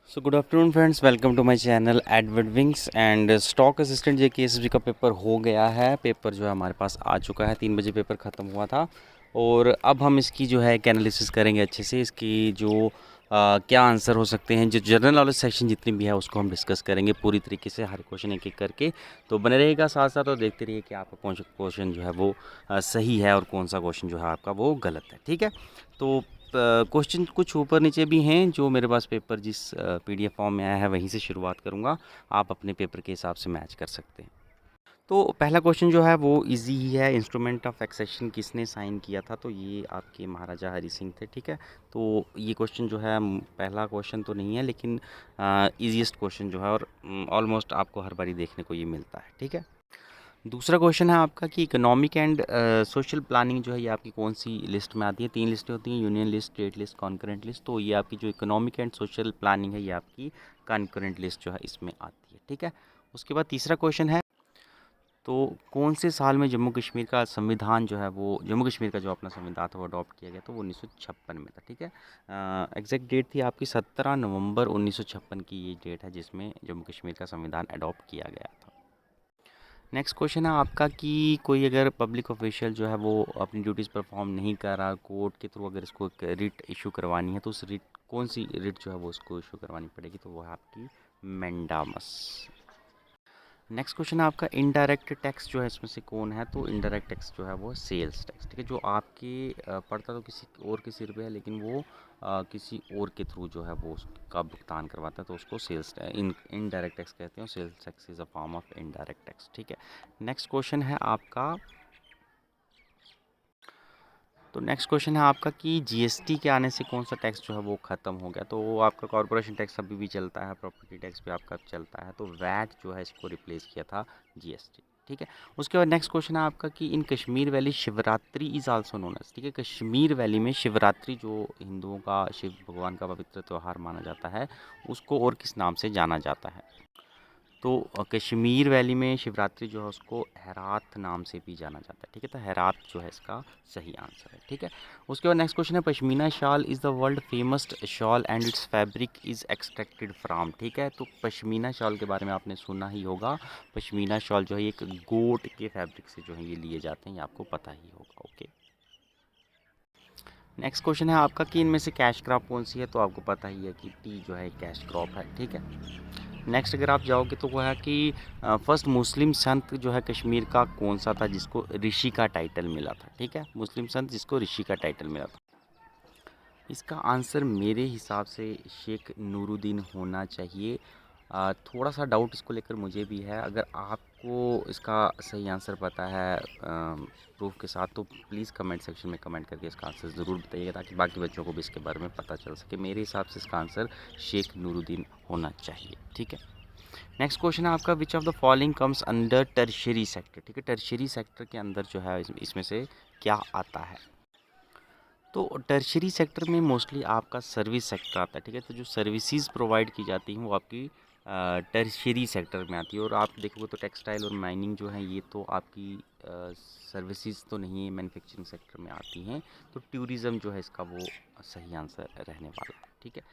So good afternoon friends, welcome to my channel Edward wings and stock assistant J KSB का paper हो गया है। Paper जो है हमारे पास आ चुका है। 3 बजे पेपर ख़त्म हुआ था और अब हम इसकी जो है एक एनालिसिस करेंगे अच्छे से। इसकी जो क्या आंसर हो सकते हैं, जो जनरल नॉलेज सेक्शन जितनी भी है उसको हम डिस्कस करेंगे पूरी तरीके से, हर क्वेश्चन एक एक करके। तो बने रहेगा साथ साथ और देखते रहिए कि आपका कौन सा क्वेश्चन जो है वो सही है और कौन सा क्वेश्चन जो है आपका वो गलत है। ठीक है, तो क्वेश्चन कुछ ऊपर नीचे भी हैं जो मेरे पास पेपर जिस पीडीएफ फॉर्म में आया है वहीं से शुरुआत करूंगा। आप अपने पेपर के हिसाब से मैच कर सकते हैं। तो पहला क्वेश्चन जो है वो इजी ही है। इंस्ट्रूमेंट ऑफ एक्सेशन किसने साइन किया था? तो ये आपके महाराजा हरि सिंह थे। ठीक है, तो ये क्वेश्चन जो है पहला क्वेश्चन तो नहीं है लेकिन इजीएस्ट क्वेश्चन जो है और ऑलमोस्ट आपको हर बारी देखने को ये मिलता है। ठीक है, दूसरा क्वेश्चन है आपका कि इकोनॉमिक एंड सोशल प्लानिंग जो है ये आपकी कौन सी लिस्ट में आती है? 3 लिस्टें होती हैं, union list, state list, concurrent list. तो ये आपकी जो इकोनॉमिक एंड सोशल प्लानिंग है ये आपकी कॉन्करेंट लिस्ट जो है इसमें आती है। ठीक है, उसके बाद तीसरा क्वेश्चन है, तो कौन से साल में जम्मू कश्मीर का संविधान जो है वो, जम्मू कश्मीर का जो अपना संविधान था वो अडॉप्ट किया गया? तो वो 1956 में था। ठीक है, एग्जैक्ट डेट थी आपकी 17 नवंबर 1956 की ये डेट है जिसमें जम्मू कश्मीर का संविधान अडॉप्ट किया गया था। नेक्स्ट क्वेश्चन है आपका कि कोई अगर पब्लिक ऑफिशियल जो है वो अपनी ड्यूटीज़ परफॉर्म नहीं कर रहा, कोर्ट के थ्रू अगर इसको एक रिट इशू करवानी है तो उस रिट, कौन सी रिट जो है वो उसको इशू करवानी पड़ेगी? तो वो है आपकी मैंडामस। नेक्स्ट क्वेश्चन है आपका इनडायरेक्ट टैक्स जो है इसमें से कौन है? तो इनडायरेक्ट टैक्स जो है वो सेल्स टैक्स। ठीक है, जो आपके पड़ता तो किसी और के सिर पे है लेकिन वो किसी और के थ्रू जो है वो उसका भुगतान करवाता है तो उसको सेल्स इनडायरेक्ट टैक्स कहते हैं। Sales tax is a form of indirect tax. ठीक है, नेक्स्ट क्वेश्चन है आपका, तो नेक्स्ट क्वेश्चन है आपका कि जीएसटी के आने से कौन सा टैक्स जो है वो ख़त्म हो गया? तो वो आपका कॉर्पोरेशन टैक्स अभी भी चलता है, प्रॉपर्टी टैक्स भी आपका चलता है, तो वैट जो है इसको रिप्लेस किया था जीएसटी। ठीक है, उसके बाद नेक्स्ट क्वेश्चन है आपका कि in Kashmir valley Shivratri is also known as. ठीक है, कश्मीर वैली में शिवरात्रि जो हिंदुओं का, शिव भगवान का पवित्र त्यौहार माना जाता है, उसको और किस नाम से जाना जाता है? तो कश्मीर वैली में शिवरात्रि जो है उसको हेरात नाम से भी जाना जाता है। ठीक है, तो हेरात जो है इसका सही आंसर है। ठीक है, उसके बाद नेक्स्ट क्वेश्चन है, pashmina shawl is the world famous shawl and it's fabric is extracted from. ठीक है, तो पश्मीना शॉल के बारे में आपने सुना ही होगा। पश्मीना शॉल जो है एक गोट के फैब्रिक से जो है ये लिए जाते हैं, ये आपको पता ही होगा। ओके, नेक्स्ट क्वेश्चन है आपका कि इनमें से कैश क्रॉप कौन सी है? तो आपको पता ही है कि टी जो है कैश क्रॉप है। ठीक है, नेक्स्ट अगर आप जाओगे तो वो है कि फर्स्ट मुस्लिम संत जो है कश्मीर का कौन सा था जिसको ऋषि का टाइटल मिला था? ठीक है, मुस्लिम संत जिसको ऋषि का टाइटल मिला था। इसका आंसर मेरे हिसाब से शेख नूरुद्दीन होना चाहिए। थोड़ा सा डाउट इसको लेकर मुझे भी है। अगर आपको इसका सही आंसर पता है प्रूफ के साथ तो प्लीज़ कमेंट सेक्शन में कमेंट करके इसका आंसर ज़रूर बताइएगा ताकि बाकी बच्चों को भी इसके बारे में पता चल सके। मेरे हिसाब से इसका आंसर शेख नूरुद्दीन होना चाहिए। ठीक है, नेक्स्ट क्वेश्चन है आपका, विच of the following comes under tertiary sector? ठीक है, टर्शियरी सेक्टर के अंदर जो है इसमें से क्या आता है? तो टर्शियरी सेक्टर में मोस्टली आपका सर्विस सेक्टर आता है। ठीक है, तो जो सर्विसेज प्रोवाइड की जाती हैं वो आपकी टर्शियरी सेक्टर में आती है। और आप देखोगे तो टेक्सटाइल और माइनिंग जो है ये तो आपकी सर्विसेज तो नहीं है, मैन्युफैक्चरिंग सेक्टर में आती हैं। तो टूरिज़्म जो है इसका वो सही आंसर रहने वाला है। ठीक है,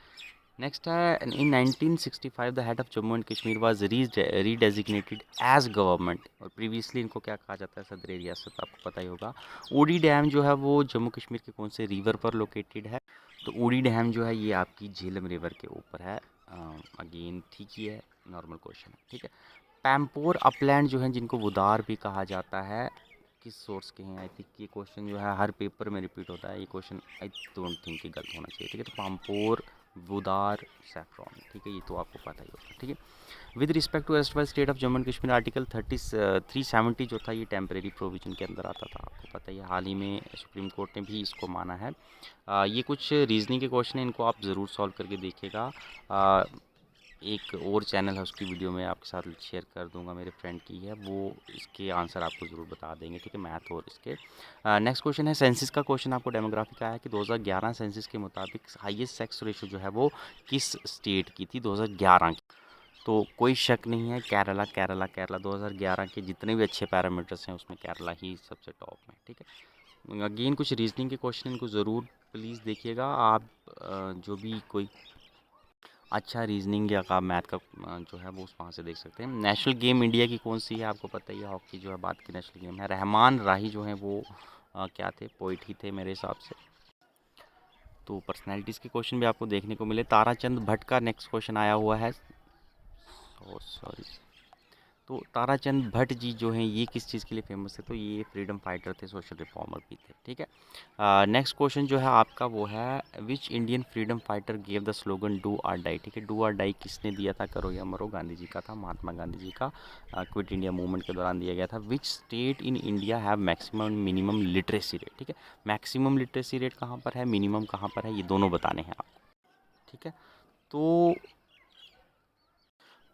नेक्स्ट है, in 1965 the head of Jammu and Kashmir was redesignated as government. और प्रीवियसली इनको क्या कहा जाता है? सदर रियासत, आपको पता ही होगा। ऊडी डैम जो है वो जम्मू कश्मीर के कौन से रिवर पर लोकेटेड है? तो ऊडी डैम जो है ये आपकी झेलम रिवर के ऊपर है। अगेन ठीक ही है, नॉर्मल क्वेश्चन है। ठीक है, पैम्पोर अपलैंड जो है जिनको वुदार भी कहा जाता है, किस सोर्स के हैं? आई थिंक ये क्वेश्चन जो है हर पेपर में रिपीट होता है। ये क्वेश्चन आई डोंट थिंक कि गलत होना चाहिए। ठीक है, तो पाम्पोर, वुदार, सैफ्रॉन। ठीक है, ये तो आपको पता ही होगा। ठीक है, with respect to erstwhile state of Jammu and Kashmir article 370 जो था ये टेम्परेरी प्रोविजन के अंदर आता था, आपको पता ही है। हाल ही में सुप्रीम कोर्ट ने भी इसको माना है। ये कुछ रीजनिंग के क्वेश्चन हैं, इनको आप ज़रूर सॉल्व करके देखिएगा। एक और चैनल है उसकी वीडियो मैं आपके साथ शेयर कर दूंगा, मेरे फ्रेंड की है, वो इसके आंसर आपको ज़रूर बता देंगे। ठीक है, मैथ और इसके। नेक्स्ट क्वेश्चन है, सेंसिस का क्वेश्चन आपको डेमोग्राफी का है कि 2011 सेंसिस के मुताबिक हाईएस्ट सेक्स रेशो जो है वो किस स्टेट की थी 2011 की? तो कोई शक नहीं है, केरला केरला केरला। 2011 के जितने भी अच्छे पैरामीटर्स हैं उसमें केरला ही सबसे टॉप में। ठीक है, अगेन कुछ रीजनिंग के क्वेश्चन इनको ज़रूर प्लीज़ देखिएगा आप। जो भी कोई अच्छा रीजनिंग या का मैथ का जो है वो वहाँ से देख सकते हैं। नेशनल गेम इंडिया की कौन सी है, आपको पता ही है, हॉकी जो है बात की नेशनल गेम है। रहमान राही जो है वो क्या थे, पोइट ही थे मेरे हिसाब से। तो पर्सनैलिटीज़ के क्वेश्चन भी आपको देखने को मिले। ताराचंद भट्ट का नेक्स्ट क्वेश्चन आया हुआ है, सॉरी। तो ताराचंद भट्ट जी जो हैं ये किस चीज़ के लिए फेमस है, तो ये फ्रीडम फाइटर थे, सोशल रिफॉर्मर भी थे, ठीक है। नेक्स्ट क्वेश्चन जो है आपका वो है, which Indian freedom fighter gave the slogan do or die, ठीक है। डू आर डाई किसने दिया था, करो या मरो, गांधी जी का था, महात्मा गांधी जी का क्विट इंडिया मूवमेंट के दौरान दिया गया था। Which state in India have maximum minimum literacy rate, ठीक है। मैक्सिमम लिटरेसी रेट कहाँ पर है, मिनिमम कहाँ पर है, ये दोनों बताने हैं आपको, ठीक है। तो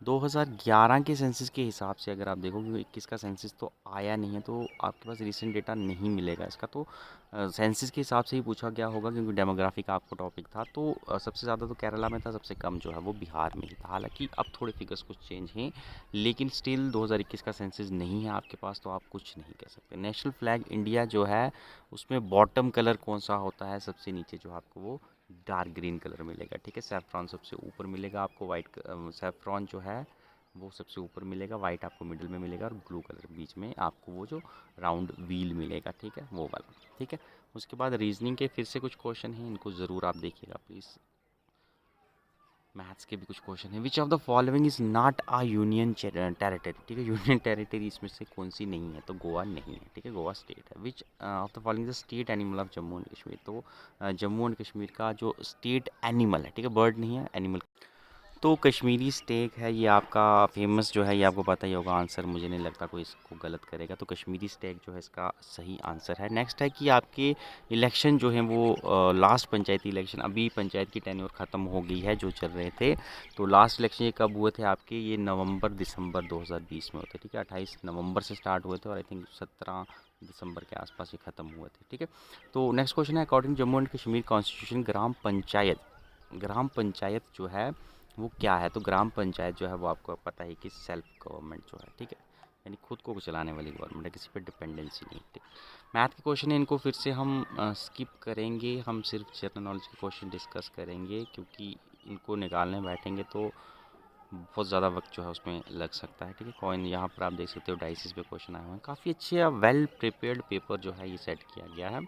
2011 के सेंसस के हिसाब से अगर आप देखो, क्योंकि 21 का सेंसस तो आया नहीं है, तो आपके पास रिसेंट डेटा नहीं मिलेगा इसका। तो सेंसस के हिसाब से ही पूछा गया होगा, क्योंकि डेमोग्राफी का आपको टॉपिक था। तो सबसे ज़्यादा तो केरला में था, सबसे कम जो है वो बिहार में ही था। हालांकि अब थोड़े फिगर्स कुछ चेंज हैं, लेकिन स्टिल 2021 का सेंसस नहीं है आपके पास, तो आप कुछ नहीं कह सकते। नेशनल फ्लैग इंडिया जो है उसमें बॉटम कलर कौन सा होता है, सबसे नीचे जो आपको वो डार्क ग्रीन कलर मिलेगा, ठीक है। सैफ्रॉन सबसे ऊपर मिलेगा आपको, वाइट सैफ्रॉन जो है वो सबसे ऊपर मिलेगा, वाइट आपको मिडिल में मिलेगा, और ब्लू कलर बीच में आपको वो जो राउंड व्हील मिलेगा, ठीक है, वो वाला, ठीक है। उसके बाद रीजनिंग के फिर से कुछ क्वेश्चन हैं, इनको ज़रूर आप देखिएगा प्लीज़। मैथ्स के भी कुछ क्वेश्चन हैं। Which of the following is not a union territory, ठीक है। यूनियन टेरिटरी इसमें से कौन सी नहीं है, तो गोवा नहीं है, ठीक है, गोवा स्टेट है। विच of the following the state animal of Jammu and Kashmir, तो जम्मू एंड कश्मीर का जो स्टेट एनिमल है, ठीक है, बर्ड नहीं है, एनिमल। तो कश्मीरी स्टेक है ये आपका फेमस जो है, ये आपको पता ही होगा आंसर, मुझे नहीं लगता कोई इसको गलत करेगा। तो कश्मीरी स्टेक जो है इसका सही आंसर है। नेक्स्ट है कि आपके इलेक्शन जो है वो लास्ट पंचायती इलेक्शन, अभी पंचायत की टेन्योर ख़त्म हो गई है जो चल रहे थे, तो लास्ट इलेक्शन ये कब हुए थे आपके, ये नवंबर दिसंबर 2020 में होते, ठीक है। 28 नवंबर से स्टार्ट हुए थे और आई थिंक 17 दिसंबर के आसपास ये ख़त्म हुए थे, ठीक है। तो नेक्स्ट क्वेश्चन है, according Jammu and Kashmir constitution gram panchayat जो है वो क्या है, तो ग्राम पंचायत जो है वो आपको पता है कि सेल्फ गवर्नमेंट जो है, ठीक है, यानी खुद को चलाने वाली गवर्नमेंट है, किसी पे डिपेंडेंसी नहीं, ठीक। मैथ के क्वेश्चन है, इनको फिर से हम स्किप करेंगे, हम सिर्फ जनरल नॉलेज के क्वेश्चन डिस्कस करेंगे, क्योंकि इनको निकालने बैठेंगे तो बहुत ज़्यादा वक्त जो है उसमें लग सकता है, ठीक है। कॉइन यहाँ पर आप देख सकते हो, डाइसिस पे क्वेश्चन आए हुए हैं, काफ़ी अच्छे वेल प्रिपेयर्ड पेपर जो है ये सेट किया गया है।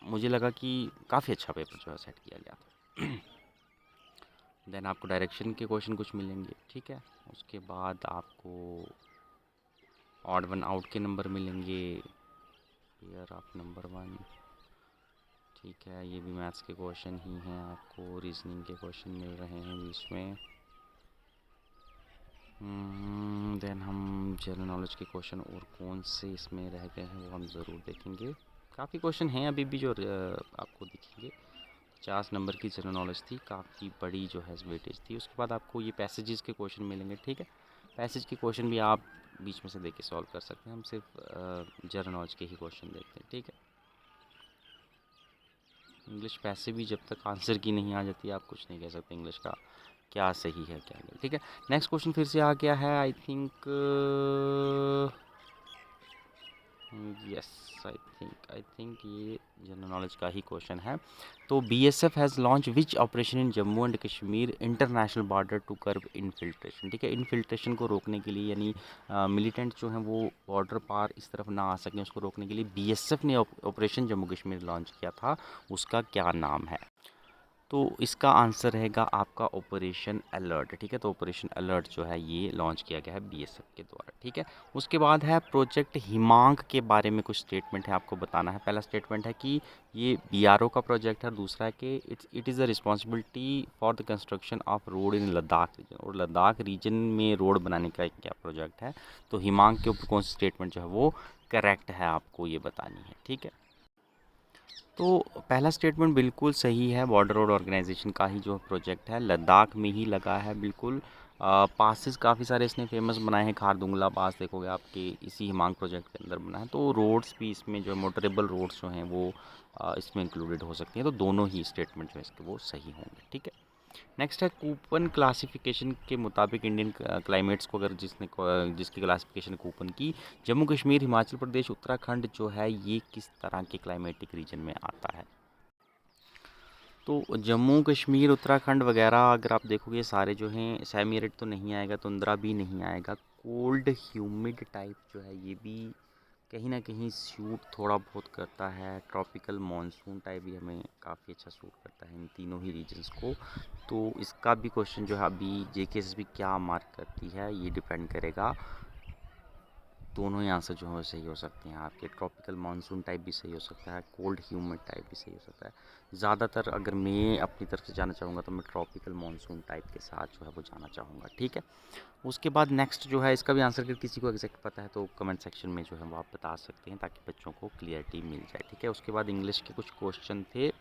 मुझे लगा कि काफ़ी अच्छा पेपर जो है सेट किया गया था। देन आपको डायरेक्शन के क्वेश्चन कुछ मिलेंगे, ठीक है। उसके बाद आपको ऑड वन आउट के नंबर मिलेंगे, पेयर ऑफ नंबर वन, ठीक है। ये भी मैथ्स के क्वेश्चन ही हैं, आपको रीजनिंग के क्वेश्चन मिल रहे हैं बीच में। देन हम जनरल नॉलेज के क्वेश्चन और कौन से इसमें रह गए हैं वो हम ज़रूर देखेंगे। काफ़ी क्वेश्चन हैं अभी भी जो आपको दिखेंगे। 50 नंबर की जनरल नॉलेज थी, काफ़ी बड़ी जो है वेटेज थी। उसके बाद आपको ये पैसेजेस के क्वेश्चन मिलेंगे, ठीक है। पैसेज के क्वेश्चन भी आप बीच में से देख के सॉल्व कर सकते हैं, हम सिर्फ जनरल नॉलेज के ही क्वेश्चन देखते हैं, ठीक है। इंग्लिश पैसे भी जब तक आंसर की नहीं आ जाती आप कुछ नहीं कह सकते इंग्लिश का क्या सही है क्या गलत, ठीक है। नेक्स्ट क्वेश्चन फिर से आ गया है, I think yes, I think ये जनरल नॉलेज का ही क्वेश्चन है। तो BSF has launch which operation in Jammu and Kashmir international border to curb infiltration, ठीक है। इनफिल्ट्रेशन को रोकने के लिए, यानी मिलिटेंट जो हैं वो बॉर्डर पार इस तरफ ना आ सकें, उसको रोकने के लिए बीएसएफ ने ऑपरेशन जम्मू कश्मीर लॉन्च किया था, उसका क्या नाम है। तो इसका आंसर रहेगा आपका ऑपरेशन अलर्ट, ठीक है। तो ऑपरेशन अलर्ट जो है ये लॉन्च किया गया है बीएसएफ के द्वारा, ठीक है। उसके बाद है प्रोजेक्ट हिमांक के बारे में कुछ स्टेटमेंट है आपको बताना है। पहला स्टेटमेंट है कि ये बीआरओ का प्रोजेक्ट है, दूसरा है कि it is the responsibility for the construction of road in Ladakh region, और लद्दाख रीजन में रोड बनाने का क्या प्रोजेक्ट है। तो हिमांक के ऊपर कौन सी स्टेटमेंट जो है वो करेक्ट है आपको ये बतानी है, ठीक है। तो पहला स्टेटमेंट बिल्कुल सही है, बॉर्डर रोड ऑर्गेनाइजेशन का ही जो प्रोजेक्ट है लद्दाख में ही लगा है, बिल्कुल। पासेस काफ़ी सारे इसने फेमस बनाए हैं, खारदुंगला पास देखोगे आपके इसी हिमांग प्रोजेक्ट के अंदर बना है। तो रोड्स भी इसमें जो मोटरेबल रोड्स जो हैं वो इसमें इंक्लूडेड हो सकती हैं, तो दोनों ही स्टेटमेंट जो है इसके वो सही होंगे, ठीक है। नेक्स्ट है कूपन क्लासिफिकेशन के मुताबिक इंडियन क्लाइमेट्स को अगर जिसकी क्लासिफिकेशन कूपन की, जम्मू कश्मीर, हिमाचल प्रदेश, उत्तराखंड जो है ये किस तरह के क्लाइमेटिक रीजन में आता है। तो जम्मू कश्मीर, उत्तराखंड वगैरह अगर आप देखोगे सारे जो हैं सेमी एरिड तो नहीं आएगा, तुंद्रा भी नहीं आएगा, कोल्ड ह्यूमिड टाइप जो है ये भी कहीं ना कहीं सूट थोड़ा बहुत करता है, ट्रॉपिकल मॉनसून टाइप भी हमें काफ़ी अच्छा सूट करता है इन तीनों ही रीजन्स को। तो इसका भी क्वेश्चन जो है अभी जेकेएसएसबी क्या मार्क करती है ये डिपेंड करेगा। दोनों ही आंसर जो है सही हो सकते हैं आपके, ट्रॉपिकल मानसून टाइप भी सही हो सकता है, कोल्ड ह्यूमिड टाइप भी सही हो सकता है। ज़्यादातर अगर मैं अपनी तरफ से जाना चाहूँगा तो मैं ट्रॉपिकल मानसून टाइप के साथ जो है वो जाना चाहूँगा, ठीक है। उसके बाद नेक्स्ट जो है इसका भी आंसर अगर किसी को एग्जैक्ट पता है तो कमेंट सेक्शन में जो है वो आप बता सकते हैं ताकि बच्चों को क्लियरिटी मिल जाए, ठीक है। उसके बाद इंग्लिश के कुछ क्वेश्चन थे,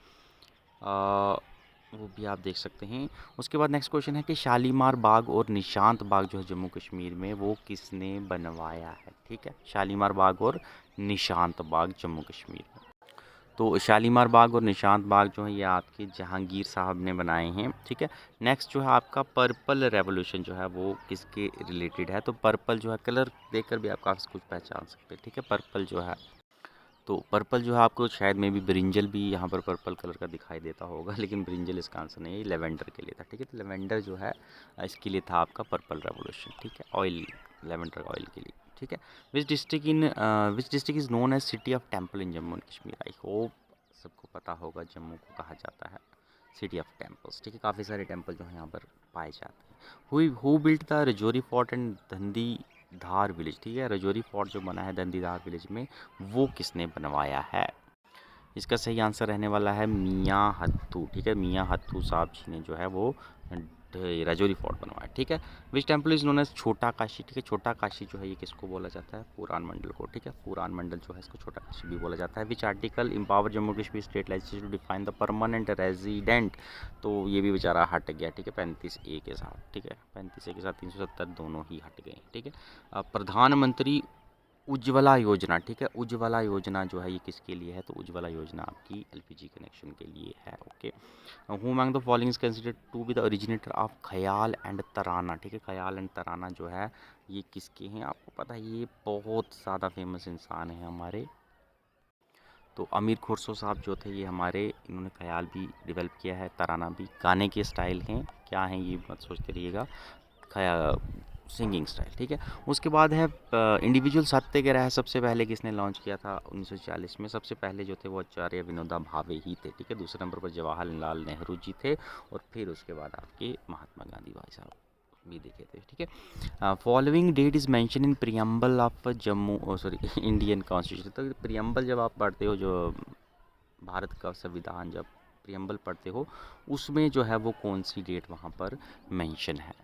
वो भी आप देख सकते हैं। उसके बाद नेक्स्ट क्वेश्चन है कि शालीमार बाग और निशांत बाग जो है जम्मू कश्मीर में वो किसने बनवाया है, ठीक है। शालीमार बाग और निशांत बाग जम्मू कश्मीर में, तो शालीमार बाग और निशांत बाग जो है ये आपके जहांगीर साहब ने बनाए हैं, ठीक है। नेक्स्ट जो है आपका पर्पल रेवोल्यूशन जो है वो किसके रिलेटेड है, तो पर्पल जो है कलर देखकर भी आप काफ़ी कुछ पहचान सकते हैं, ठीक है। पर्पल जो है, तो पर्पल जो है आपको शायद में भी ब्रिंजल भी यहाँ पर पर्पल कलर का दिखाई देता होगा, लेकिन ब्रिंजल इसका आंसर नहीं है, लेवेंडर के लिए था, ठीक है। तो लेवेंडर जो है इसके लिए था आपका पर्पल रेवोल्यूशन, ठीक है, ऑयल, लेवेंडर ऑयल के लिए, ठीक है। Which district is known as city of temple in Jammu and Kashmir, I hope सबको पता होगा जम्मू को कहा जाता है सिटी ऑफ टेम्पल्स, ठीक है। काफ़ी सारे टेम्पल जो हैं यहाँ पर पाए जाते हैं। Who built the Rajouri fort and Dhandhi Dhar village, ठीक है। रजौरी फोर्ट जो बना है धंधी धार विलेज में वो किसने बनवाया है, इसका सही आंसर रहने वाला है मियाँ हत्थू, ठीक है। मियाँ हत्थू साहब जी ने जो है वो राजौरी फोर्ट बनवाया, ठीक है। Which temple is known as Chhota Kashi, ठीक है। छोटा काशी जो है ये किसको बोला जाता है, पुराण मंडल को, ठीक है। पुराण मंडल जो है इसको छोटा काशी भी बोला जाता है। Which article empower Jammu Kashmir state legislature to define the permanent resident, तो ये भी बेचारा हट गया, ठीक है, 35A के साथ, ठीक है। 35A के साथ 370 दोनों ही हट गए, ठीक है। प्रधानमंत्री उज्ज्वला योजना, ठीक है। उज्ज्वला योजना जो है ये किसके लिए है, तो उज्ज्वला योजना आपकी एलपीजी कनेक्शन के लिए है, okay. Who among the following is considered to be the originator of khayal and tarana, ठीक है। ख्याल एंड तराना जो है ये किसके हैं, आपको पता है ये बहुत ज़्यादा फेमस इंसान है हमारे, तो अमीर खुसरो साहब जो थे ये हमारे, इन्होंने ख्याल भी डेवलप किया है, तराना भी। गाने के स्टाइल हैं क्या हैं ये मत सोचते रहिएगा, खया सिंगिंग स्टाइल, ठीक है। उसके बाद है इंडिविजुअल सत्याग्रह सबसे पहले किसने लॉन्च किया था 1940 में, सबसे पहले जो थे वो आचार्य विनोबा भावे ही थे, ठीक है। दूसरे नंबर पर जवाहरलाल नेहरू जी थे और फिर उसके बाद आपके महात्मा गांधी भाई साहब भी दिखे थे, ठीक है। Following that is mention in preamble of Jammu sorry Indian constitution, तो प्रियम्बल जब आप पढ़ते हो जो भारत का संविधान जब प्रियम्बल पढ़ते हो उसमें जो है वो कौन सी डेट वहाँ पर मेंशन है,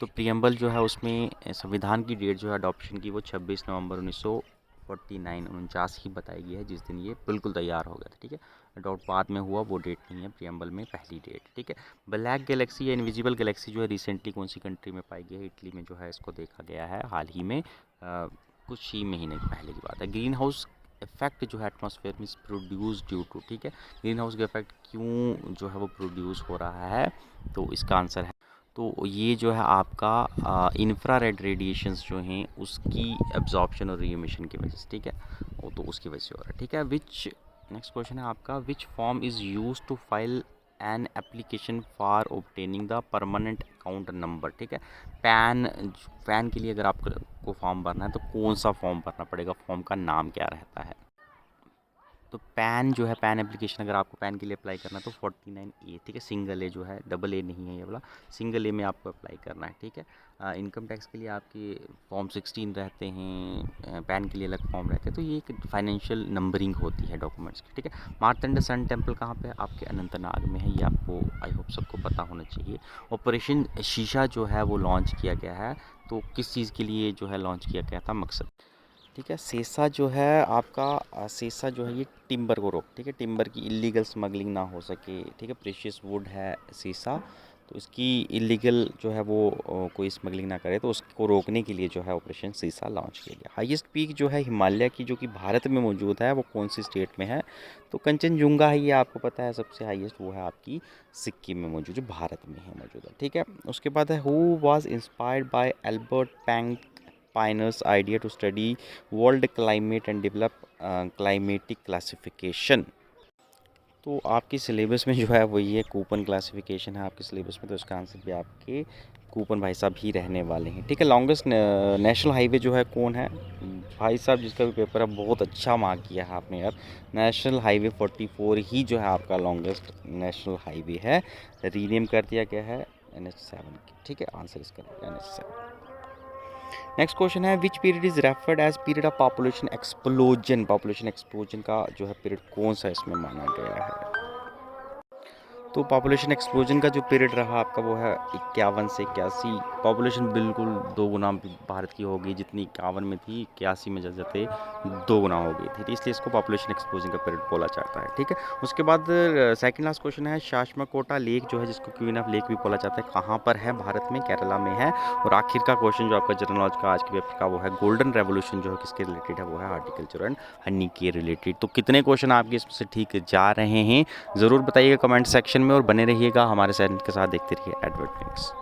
तो प्रियम्बल जो है उसमें संविधान की डेट जो है अडॉप्शन की वो 26 नवंबर 1949 ही बताई गई है, जिस दिन ये बिल्कुल तैयार हो गया था, ठीक है। अडॉप्ट बाद में हुआ वो डेट नहीं है प्रियम्बल में, पहली डेट, ठीक है। ब्लैक गैलेक्सी या इनविजिबल गैलेक्सी जो है रिसेंटली कौन सी कंट्री में पाई गई है, इटली में जो है इसको देखा गया है हाल ही में, कुछ ही महीने पहले की बात है। ग्रीन हाउस इफेक्ट जो है एटमॉस्फेयर में प्रोड्यूस ड्यू टू, ठीक है। ग्रीन हाउस का इफेक्ट क्यों जो है वो प्रोड्यूस हो रहा है, तो इसका आंसर है, तो ये जो है आपका इंफ्रारेड रेडिएशंस जो हैं उसकी एब्जॉर्प्शन और रीमिशन की वजह से, ठीक है, वो तो उसकी वजह से हो रहा है, ठीक है। विच नेक्स्ट क्वेश्चन है आपका, which form is use to file an application for obtaining the permanent account number, ठीक है। पैन के लिए अगर आपको फॉर्म भरना है तो कौन सा फॉर्म भरना पड़ेगा, फॉर्म का नाम क्या रहता है, तो पैन जो है पैन एप्लीकेशन अगर आपको पैन के लिए अप्लाई करना है तो 49A, ठीक है। सिंगल ए जो है, डबल ए नहीं है ये वाला, सिंगल ए में आपको अप्लाई करना है, ठीक है। इनकम टैक्स के लिए आपके फॉर्म 16 रहते हैं, पैन के लिए अलग फॉर्म रहते हैं, तो ये एक फाइनेंशियल नंबरिंग होती है डॉक्यूमेंट्स की, ठीक है। मार्तंड सन टेम्पल कहाँ पे है, आपके अनंतनाग में है, ये आपको आई होप सबको पता होना चाहिए। ऑपरेशन शीशा जो है वो लॉन्च किया गया है, तो किस चीज़ के लिए जो है लॉन्च किया गया था, मकसद, ठीक है। सेसा जो है आपका सेसा जो है ये टिम्बर को रोक, ठीक है, टिम्बर की इलीगल स्मगलिंग ना हो सके, ठीक है। प्रेशियस वुड है सेसा, तो इसकी इलीगल जो है वो कोई स्मगलिंग ना करे, तो उसको रोकने के लिए जो है ऑपरेशन सीसा लॉन्च किया गया। हाईएस्ट पीक जो है हिमालय की जो कि भारत में मौजूद है वो कौन सी स्टेट में है, तो कंचनजुंगा है, ये आपको पता है सबसे हाईएस्ट, वो है आपकी सिक्किम में मौजूद, जो भारत में है मौजूद है, ठीक है। उसके बाद है who was inspired by Albert Peiner's idea to study world climate and develop climatic classification, तो आपकी सिलेबस में जो है वही है, कूपन क्लासिफिकेशन है आपके सिलेबस में, तो इसका आंसर भी आपके कूपन भाई साहब ही रहने वाले हैं। ठीक है, लॉन्गेस्ट नेशनल हाईवे जो है कौन है भाई साहब, जिसका भी पेपर है बहुत अच्छा मार्क किया है आपने यार। नेशनल हाईवे 44 ही जो है आपका लॉन्गेस्ट नेशनल हाईवे है, रीनेम कर दिया गया है NH7 की। ठीक है, आंसर इसका NH7। नेक्स्ट क्वेश्चन है which period is referred as period of population explosion. Population explosion का जो है पीरियड कौन सा इसमें माना गया है? तो पॉपुलेशन एक्सप्लोजन का जो पीरियड रहा आपका वो है 51 से 81। पॉपुलेशन बिल्कुल दो गुना भारत की हो गई, जितनी 51 में थी 81 में जैसे दो गुना हो गई थी, तो इसलिए इसको पॉपुलेशन एक्सप्लोजन का पीरियड बोला जाता है। ठीक है, उसके बाद सेकंड लास्ट क्वेश्चन है शाश्माकोटा लेक जो है, जिसको क्वीन ऑफ लेक भी बोला जाता है, कहाँ पर है? भारत में, केरला में है। और आखिर का क्वेश्चन जो आपका जनरल नॉलेज का आज के पेपर का वो है गोल्डन रेवोल्यूशन जो है किसके रिलेटेड है? वो है हॉर्टिकल्चर एंड हनी के रिलेटेड। तो कितने क्वेश्चन आपके इसमें से ठीक जा रहे हैं ज़रूर बताइएगा कमेंट सेक्शन में, और बने रहिएगा हमारे चैनल के साथ, देखते रहिए एडवर्ड फिनिक्स।